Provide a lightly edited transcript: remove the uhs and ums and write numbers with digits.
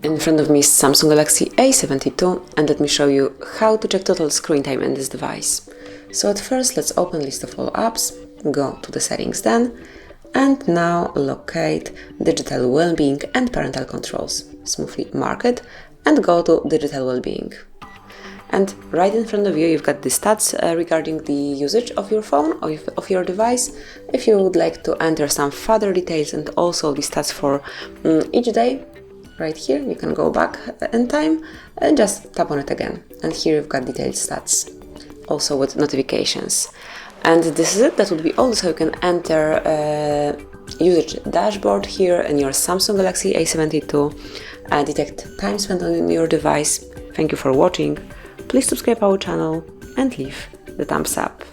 In front of me is Samsung Galaxy A72, and let me show you how to check total screen time in this device. So at first let's open list of all apps, go to the settings then, and now locate digital well-being and parental controls. Smoothly mark it and go to digital well-being. And right in front of you you've got the stats regarding the usage of your phone or of your device. If you would like to enter some further details and also the stats for each day, right here you can go back in time and just tap on it again. And here you've got detailed stats, also with notifications. And this is it, that would be all. So you can enter usage dashboard here in your Samsung Galaxy A72, detect time spent on your device. Thank you for watching. Please subscribe our channel and leave the thumbs up.